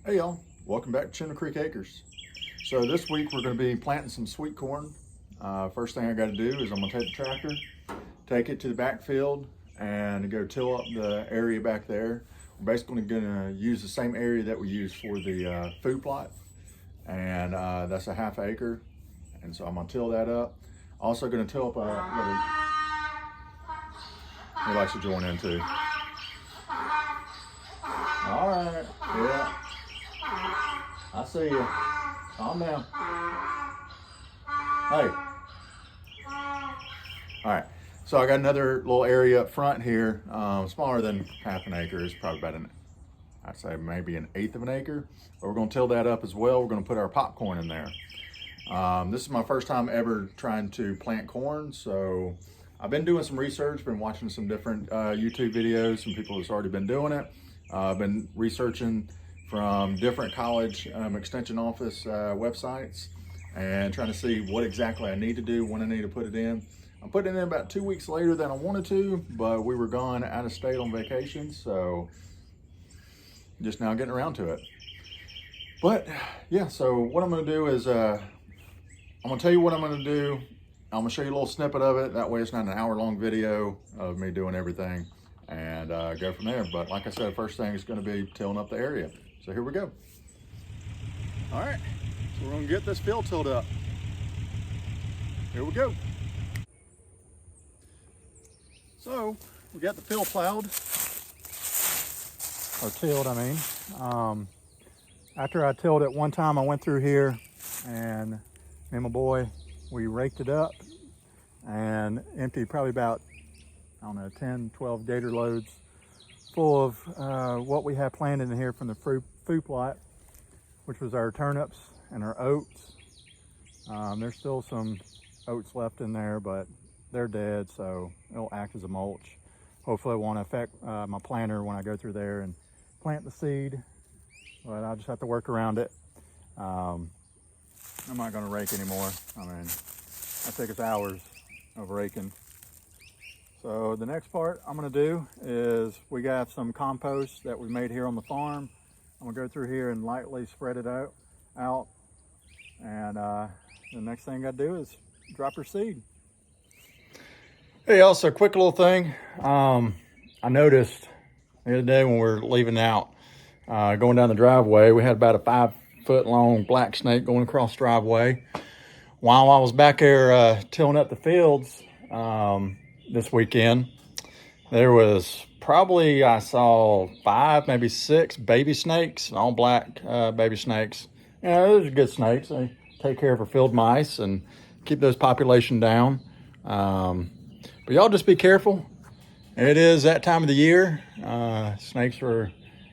Hey y'all, welcome back to Chimney Creek Acres. So this week we're going to be planting some sweet corn. First thing I got to do is I'm going to take the tractor, take it to the backfield and go till up the area back there. We're basically going to use the same area that we use for the food plot, and that's a ½ acre. And so I'm going to till that up. Also going to till up he likes to join in too. All right, yeah. I see you. Calm down. Hey. All right. So I got another little area up front here, smaller than ½ an acre. It's probably about I'd say maybe an 1/8 of an acre. But we're going to till that up as well. We're going to put our popcorn in there. This is my first time ever trying to plant corn, so I've been doing some research, been watching some different YouTube videos, some people that's already been doing it. I've been researching from different college extension office websites and trying to see what exactly I need to do, when I need to put it in. I'm putting it in about 2 weeks later than I wanted to, but we were gone out of state on vacation, so just now getting around to it. But yeah, so what I'm gonna do is I'm gonna tell you what I'm gonna do. I'm gonna show you a little snippet of it. That way it's not an hour-long video of me doing everything, and go from there. But like I said, first thing is gonna be tilling up the area. So here we go. All right, so we're gonna get this field tilled up. Here we go. So we got the field plowed, or tilled, I mean. After I tilled it one time, I went through here and me and my boy, we raked it up and emptied probably about, I don't know, 10, 12 gator loads full of what we have planted in here from the food plot, which was our turnips and our oats. There's still some oats left in there, but they're dead, so it'll act as a mulch. Hopefully it won't affect my planter when I go through there and plant the seed, but I'll just have to work around it. I'm not gonna rake anymore. I mean, that takes us hours of raking. So the next part I'm gonna do is we got some compost that we made here on the farm. I'm gonna go through here and lightly spread it out. And the next thing I gotta do is drop her seed. Hey, also quick little thing. I noticed the other day when we were leaving out, going down the driveway, we had about a 5-foot long black snake going across the driveway. While I was back there tilling up the fields this weekend, there was probably, I saw 5, maybe 6 baby snakes, all black baby snakes. Yeah, those are good snakes. They take care of our field mice and keep those population down. But y'all just be careful. It is that time of the year. Snakes are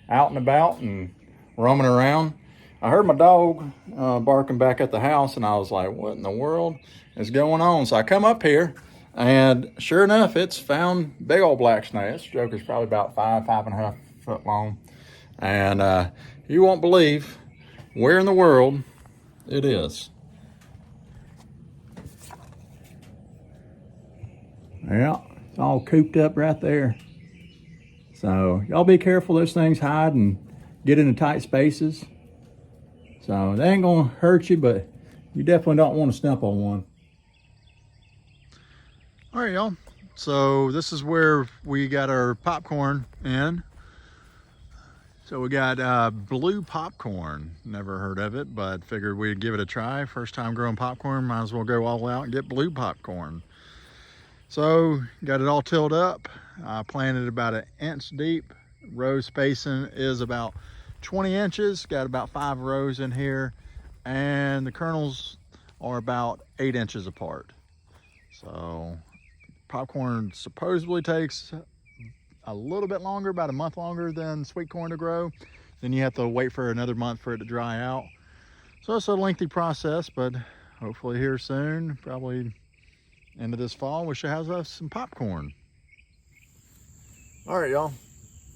out and about and roaming around. I heard my dog barking back at the house, and I was like, what in the world is going on? So I come up here, and sure enough, it's found big old black snake. This joker's probably about 5.5 foot long. And you won't believe where in the world it is. Yeah, it's all cooped up right there. So y'all be careful. Those things hide and get into tight spaces. So they ain't gonna hurt you, but you definitely don't want to step on one. All right, y'all. So this is where we got our popcorn in. So we got blue popcorn. Never heard of it, but figured we'd give it a try. First time growing popcorn, might as well go all out and get blue popcorn. So got it all tilled up. I planted about 1 inch deep. Row spacing is about 20 inches. Got about 5 rows in here, and the kernels are about 8 inches apart. So popcorn supposedly takes a little bit longer, about a month longer than sweet corn to grow. Then you have to wait for another month for it to dry out. So it's a lengthy process, but hopefully here soon, probably end of this fall, we should have us some popcorn. All right, y'all.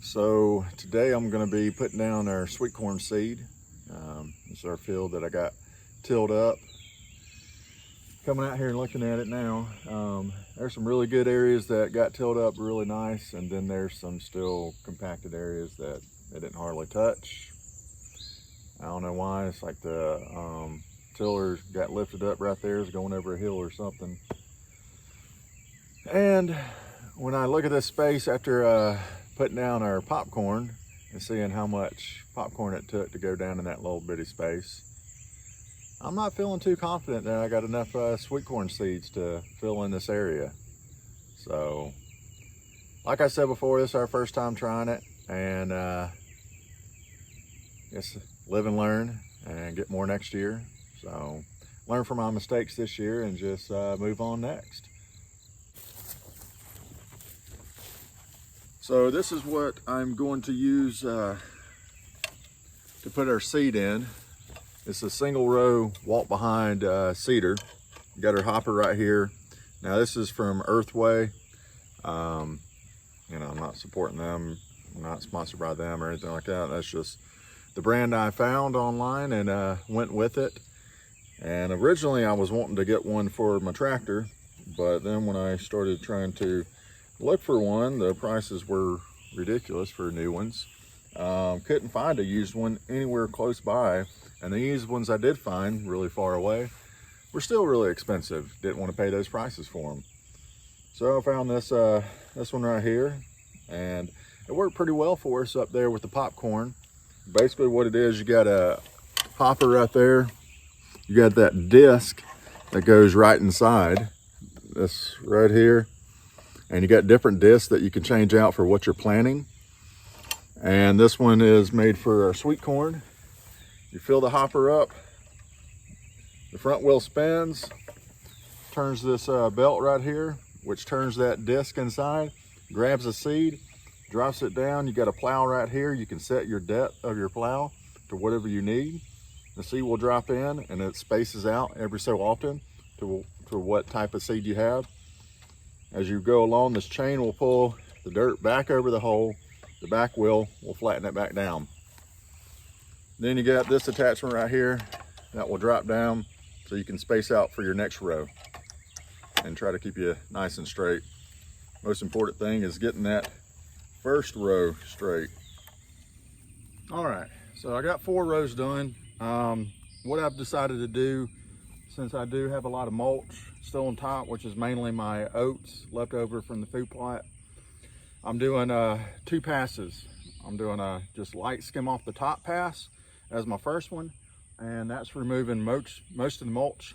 So today I'm going to be putting down our sweet corn seed. This is our field that I got tilled up. Coming out here and looking at it now, there's some really good areas that got tilled up really nice, and then there's some still compacted areas that they didn't hardly touch. I don't know why. It's like the tiller got lifted up right there. It's going over a hill or something. And when I look at this space after putting down our popcorn and seeing how much popcorn it took to go down in that little bitty space, I'm not feeling too confident that I got enough sweet corn seeds to fill in this area. So, like I said before, this is our first time trying it, and just live and learn and get more next year. So, learn from my mistakes this year and just move on next. So this is what I'm going to use to put our seed in. It's a single row walk behind seeder. You got our hopper right here. Now this is from Earthway. You know, I'm not supporting them. I'm not sponsored by them or anything like that. That's just the brand I found online and went with it. And originally I was wanting to get one for my tractor, but then when I started trying to look for one, the prices were ridiculous for new ones. Couldn't find a used one anywhere close by, and the used ones I did find really far away were still really expensive. Didn't want to pay those prices for them. So I found this this one right here, and it worked pretty well for us up there with the popcorn. Basically what it is, you got a hopper right there. You got that disc that goes right inside this right here. And you got different discs that you can change out for what you're planting. And this one is made for our sweet corn. You fill the hopper up, the front wheel spins, turns this belt right here, which turns that disc inside, grabs the seed, drops it down. You got a plow right here. You can set your depth of your plow to whatever you need. The seed will drop in and it spaces out every so often to what type of seed you have. As you go along, this chain will pull the dirt back over the hole. The back wheel will flatten it back down. Then you got this attachment right here that will drop down so you can space out for your next row and try to keep you nice and straight. Most important thing is getting that first row straight. All right, so I got 4 rows done. What I've decided to do, since I do have a lot of mulch still on top, which is mainly my oats left over from the food plot, I'm doing 2 passes. I'm doing a just light skim off the top pass as my first one, and that's removing most of the mulch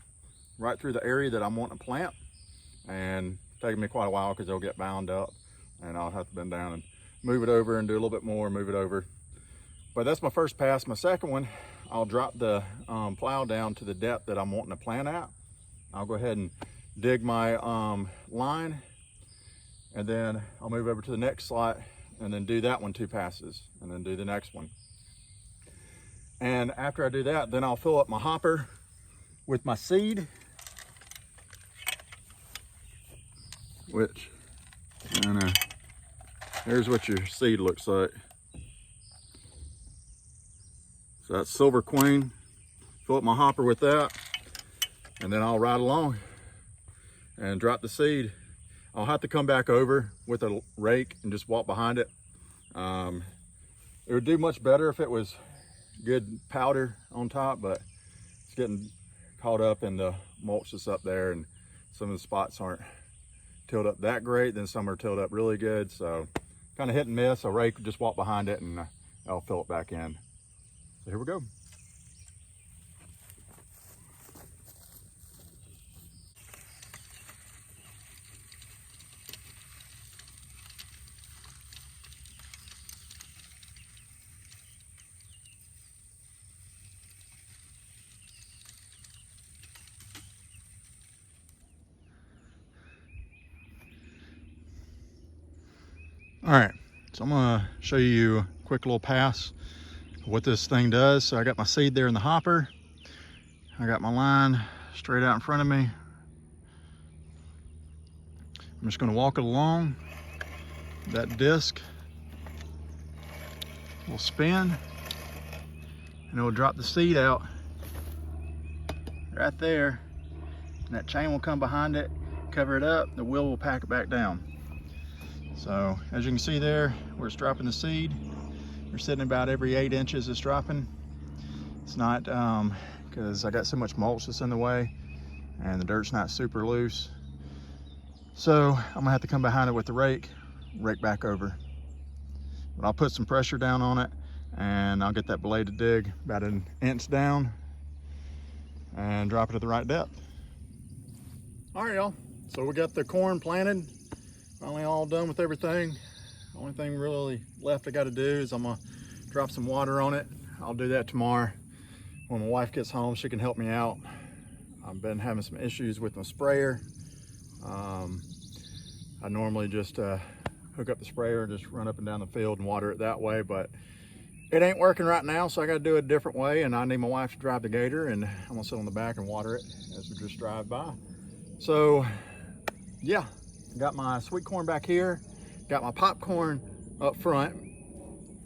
right through the area that I'm wanting to plant, and taking me quite a while because they'll get bound up and I'll have to bend down and move it over and do a little bit more, move it over. But that's my first pass. My second one, I'll drop the plow down to the depth that I'm wanting to plant at. I'll go ahead and dig my line, and then I'll move over to the next slot and then do that one 2 passes, and then do the next one. And after I do that, then I'll fill up my hopper with my seed, which, here's what your seed looks like. So that's Silver Queen. Fill up my hopper with that, and then I'll ride along and drop the seed. I'll have to come back over with a rake and just walk behind it. It would do much better if it was good powder on top, but it's getting caught up in the mulch that's up there, and some of the spots aren't tilled up that great, then some are tilled up really good. So kind of hit and miss. A rake, just walk behind it and I'll fill it back in. So here we go. All right, so I'm gonna show you a quick little pass of what this thing does. So I got my seed there in the hopper. I got my line straight out in front of me. I'm just gonna walk it along. That disc will spin and it will drop the seed out right there. And that chain will come behind it, cover it up, the wheel will pack it back down. So as you can see there, where it's dropping the seed, we're sitting about every 8 inches it's dropping. It's not, because I got so much mulch that's in the way and the dirt's not super loose. So I'm gonna have to come behind it with the rake back over. But I'll put some pressure down on it and I'll get that blade to dig about an inch down and drop it at the right depth. All right, y'all. So we got the corn planted, finally all done with everything. The only thing really left I got to do is I'm gonna drop some water on it. I'll do that tomorrow. When my wife gets home, she can help me out. I've been having some issues with my sprayer. I normally just hook up the sprayer and just run up and down the field and water it that way, but it ain't working right now, so I got to do it a different way, and I need my wife to drive the gator, and I'm gonna sit on the back and water it as we just drive by. So yeah, got my sweet corn back here, got my popcorn up front.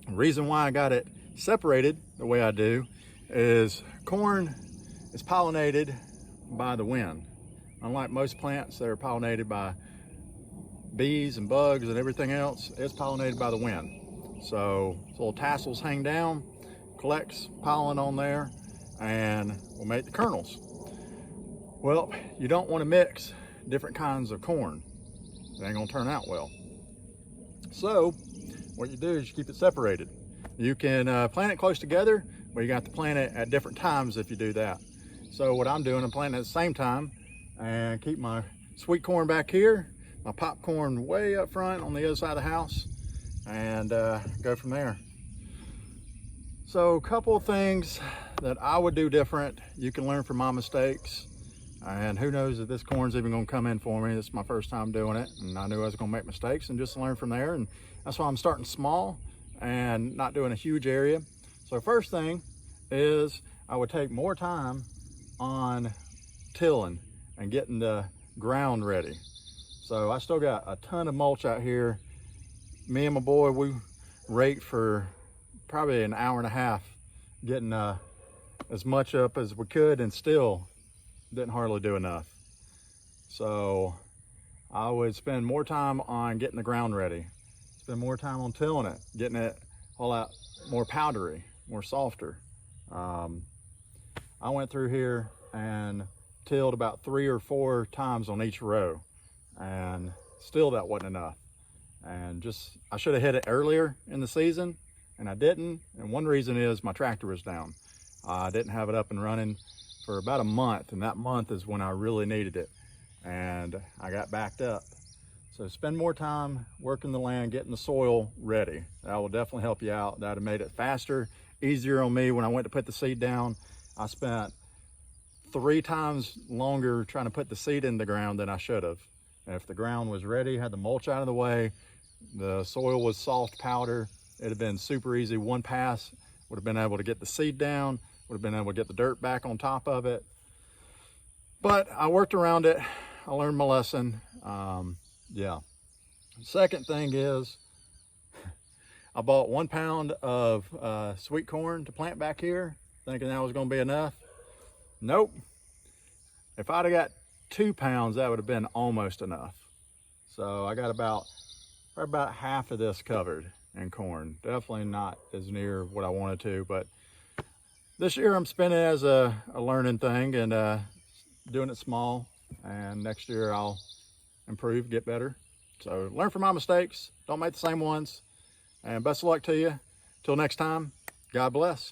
The reason why I got it separated the way I do is corn is pollinated by the wind. Unlike most plants that are pollinated by bees and bugs and everything else, it's pollinated by the wind. So little tassels hang down, collects pollen on there, and will make the kernels. Well, you don't want to mix different kinds of corn. It ain't gonna turn out well. So what you do is you keep it separated. You can plant it close together, but you got to plant it at different times if you do that. So what I'm doing, I'm planting at the same time and keep my sweet corn back here, my popcorn way up front on the other side of the house, and go from there. So a couple of things that I would do different. You can learn from my mistakes, and who knows if this corn's even gonna come in for me. This is my first time doing it, and I knew I was gonna make mistakes and just learn from there. And that's why I'm starting small and not doing a huge area. So first thing is I would take more time on tilling and getting the ground ready. So I still got a ton of mulch out here. Me and my boy, we raked for probably an hour and a half getting as much up as we could, and still didn't hardly do enough. So I would spend more time on getting the ground ready, spend more time on tilling it, getting it all out more powdery, more softer. I went through here and tilled about 3 or 4 times on each row, and still that wasn't enough. And just, I should have hit it earlier in the season, and I didn't. And one reason is my tractor was down. I didn't have it up and running for about a month, and that month is when I really needed it, and I got backed up. So spend more time working the land, getting the soil ready. That will definitely help you out. That have made it faster, easier on me. When I went to put the seed down, I spent 3 times longer trying to put the seed in the ground than I should have. And if the ground was ready, had the mulch out of the way, the soil was soft powder, it'd have been super easy. One pass would have been able to get the seed down, would have been able to get the dirt back on top of it. But I worked around it. I learned my lesson. Yeah. Second thing is, I bought 1 pound of sweet corn to plant back here, thinking that was gonna be enough. Nope. If I'd have got 2 pounds, that would have been almost enough. So I got about half of this covered in corn. Definitely not as near what I wanted to, but this year I'm spending it as a learning thing and doing it small, and next year I'll improve, get better. So learn from my mistakes, don't make the same ones, and best of luck to you. Till next time, God bless.